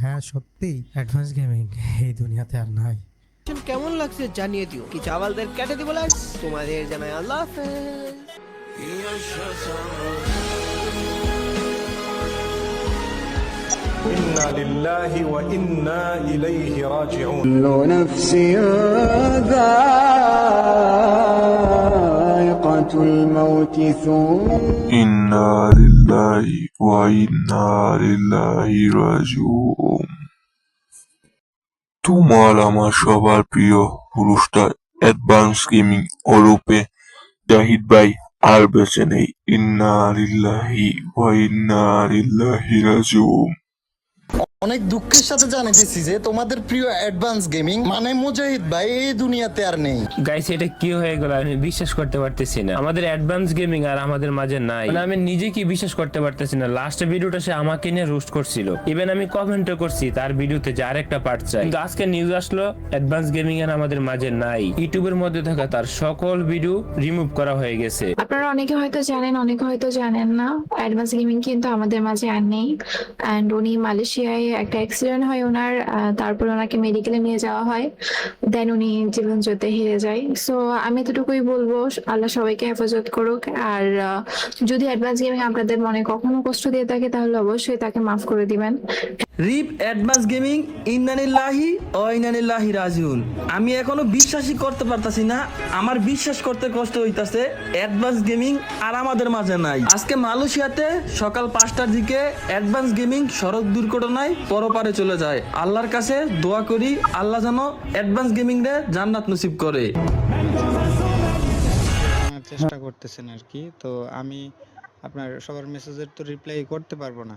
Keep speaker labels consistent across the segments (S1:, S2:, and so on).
S1: হ্যাঁ সত্যি advance gaming এই দুনিয়াতে আর নাই।
S2: কেমন লাগছে জানিয়ে দিও। কি চাওয়ালদের কেটে দিব লাইক, তোমাদের জানাই আল্লাহ হাফেজ।
S3: إنا لله وإنا إليه راجعون.
S4: كل نفس ذائقة الموت ثم
S5: إنا لله وإنا إليه راجعون. তোমার আমার সবার প্রিয় পুরুষটা অ্যাডভান্স গেমিং ওরূপে জাহিদ ভাই আর বেঁচে নেই। ইন্না লিল্লাহি ওয়া ইন্না ইলাইহি রাজিউন।
S6: অনেক দুঃখের সাথে জানাইতেছি যে তোমাদের প্রিয় অ্যাডভান্স গেমিং মানে মুজাহিদ ভাই এই দুনিয়াতে আর নেই।
S7: গাইস এটা কি হয়ে গেল, আমি বিশ্বাস করতে পারতেছি না। আমাদের অ্যাডভান্স গেমিং আর আমাদের মাঝে নাই, মানে আমি নিজে কি বিশ্বাস করতে পারতেছি না। লাস্ট ভিডিওটা সে আমাকে নিয়ে রোস্ট করছিল, ইভেন আমি কমেন্টও করছি তার ভিডিওতে যে আরেকটা পার্ট চাই, কিন্তু আজকে নিউজ আসলো অ্যাডভান্স গেমিং আর আমাদের মাঝে নাই। ইউটিউবের মধ্যে থাকা তার সকল ভিডিও রিমুভ করা হয়ে গেছে।
S8: আপনারা অনেকে হয়তো জানেন, অনেকে হয়তো জানেন না, অ্যাডভান্স গেমিং কিন্তু আমাদের মাঝে আর নেই। অ্যান্ড উনি মালয়েশিয়ায় একটা অ্যাক্সিডেন্ট হয় ওনার, তারপর ওনাকে মেডিকেলে নিয়ে যাওয়া হয়, দেন উনি জীবন জ্যোতি হেরে যায়। সো আমি এতটুকুই বলবো, আল্লাহ সবাইকে হেফাজত করুক। আর যদি অ্যাডভান্স গেমিং আপনাদের মনে কখনো কষ্ট দিয়ে থাকে তাহলে অবশ্যই তাকে মাফ করে দিবেন।
S9: রিপ অ্যাডভান্স গেমিং ইন্নানিল্লাহি ও ইন্নানিল্লাহি রাজিউন। আমি এখনো বিশ্বাসই করতে পারতাছি না, আমার বিশ্বাস করতে কষ্ট হইতাছে অ্যাডভান্স গেমিং আর আমাদের মাঝে নাই। আজকে মালয়েশিয়াতে সকাল 5টার দিকে অ্যাডভান্স গেমিং সড়ক দুর্ঘটনায় পরপারে চলে যায়। আল্লাহর কাছে দোয়া করি আল্লাহ যেন অ্যাডভান্স গেমিং রে জান্নাত নসিব করে।
S10: চেষ্টা করতেছেন আর কি, তো আমি আপনার সবার মেসেজের তো রিপ্লাই করতে পারবো না।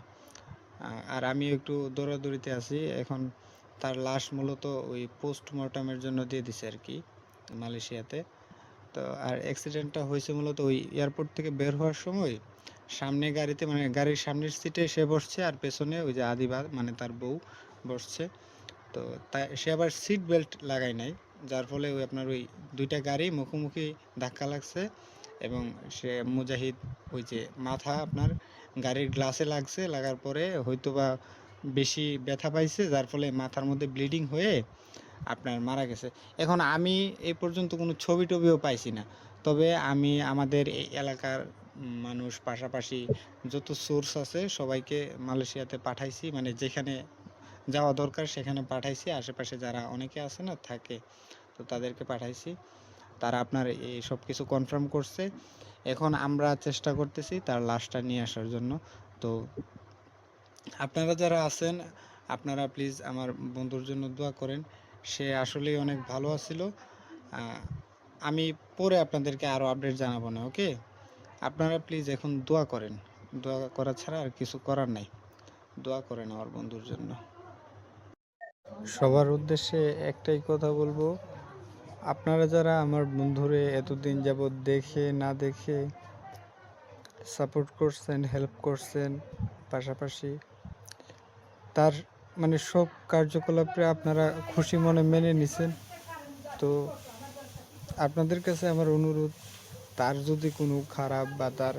S10: আর আমি একটু দৌড়াদৌড়িতে আছি এখন। তার লাশ মূলত ওই পোস্টমর্টমের জন্য দিয়ে দিছে আর কি মালয়েশিয়াতে। তো আর অ্যাক্সিডেন্টটা হয়েছে মূলত ওই এয়ারপোর্ট থেকে বের হওয়ার সময় সামনে গাড়িতে, মানে গাড়ির সামনের সিটে সে বসছে আর পেছনে ওই যে আদিবা মানে তার বউ বসছে। তো তাই সে আবার সিট বেল্ট লাগায় নাই, যার ফলে ওই আপনার ওই দুইটা গাড়ি মুখোমুখি ধাক্কা লাগছে এবং সে মুজাহিদ ওই যে মাথা আপনার গাড়ির গ্লাসে লাগছে, লাগার পরে হয়তো বা বেশি ব্যথা পাইছে, যার ফলে মাথার মধ্যে ব্লিডিং হয়ে আপনার মারা গেছে। এখন আমি এই পর্যন্ত কোনো ছবি টবিও পাইছি না, তবে আমি আমাদের এই এলাকার মানুষ পাশাপাশি যত সোর্স আছে সবাইকে মালয়েশিয়াতে পাঠাইছি, মানে যেখানে যাওয়া দরকার সেখানে পাঠাইছি। আশেপাশে যারা অনেকে আছে না থাকে, তো তাদেরকে পাঠাইছি, তারা আপনার এই সব কিছু কনফার্ম করছে। এখন আমরা চেষ্টা করতেছি তার লাশটা নিয়ে আসার জন্য। তো আপনারা যারা আছেন আপনারা প্লিজ আমার বন্ধুর জন্য দোয়া করেন, সে আসলেই অনেক ভালো আছিল। আমি পরে আপনাদেরকে আরও আপডেট জানাবো না, ওকে? আপনারা প্লিজ এখন দোয়া করেন, দোয়া করা ছাড়া আর কিছু করার নাই। দোয়া করেন আমার বন্ধুর জন্য। সবার উদ্দেশ্যে একটাই কথা বলবো, আপনারা যারা আমার বন্ধুরে এতদিন যাবৎ দেখে না দেখে সাপোর্ট করছেন, হেল্প করছেন, পাশাপাশি তার মানে সব কার্যকলাপে আপনারা খুশি মনে মেনে নিছেন, তো আপনাদের কাছে আমার অনুরোধ, তার যদি কোনো খারাপ বা তার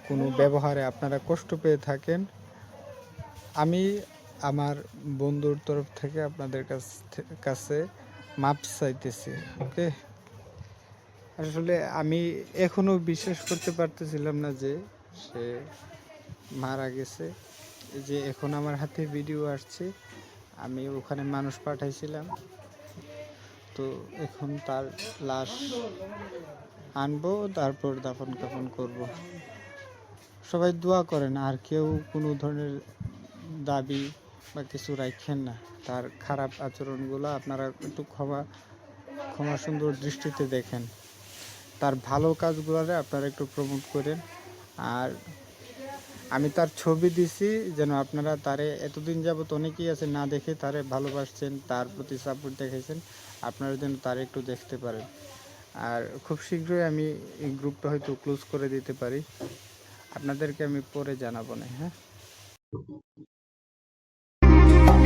S10: কোনো ব্যবহারে আপনারা কষ্ট পেয়ে থাকেন, আমি আমার বন্ধুর তরফ থেকে আপনাদের কাছে মাপ চাইতেছি, ওকে? আসলে আমি এখনো বিশ্বাস করতে পারতেছিলাম না যে সে মারা গেছে। যে এখন আমার হাতে ভিডিও আসছে, আমি ওখানে মানুষ পাঠাইছিলাম, তো এখন তার লাশ আনবো, তারপর দাফন কাফন করব। সবাই দোয়া করেন, আর কেউ কোনো ধরনের দাবি বা কিছু রাখেন না। তার খারাপ আচরণগুলো আপনারা একটু ক্ষমা সুন্দর দৃষ্টিতে দেখেন, তার ভালো কাজগুলোরে আপনারা একটু প্রমোট করেন। আর আমি তার ছবি দিছি যেন আপনারা তারে, এতদিন যাবত অনেকেই আছে না দেখে তারে ভালোবাসছেন, তার প্রতি সাপোর্ট দেখাইছেন, আপনারা যেন তারে একটু দেখতে পারেন। আর খুব শীঘ্রই আমি এই গ্রুপটা হয়তো ক্লোজ করে দিতে পারি, আপনাদেরকে আমি পরে জানাবো না। হ্যাঁ,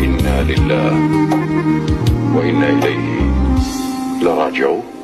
S5: ইন্না লিল্লাহি ওয়া ইন্না ইলাইহি রাজিউন।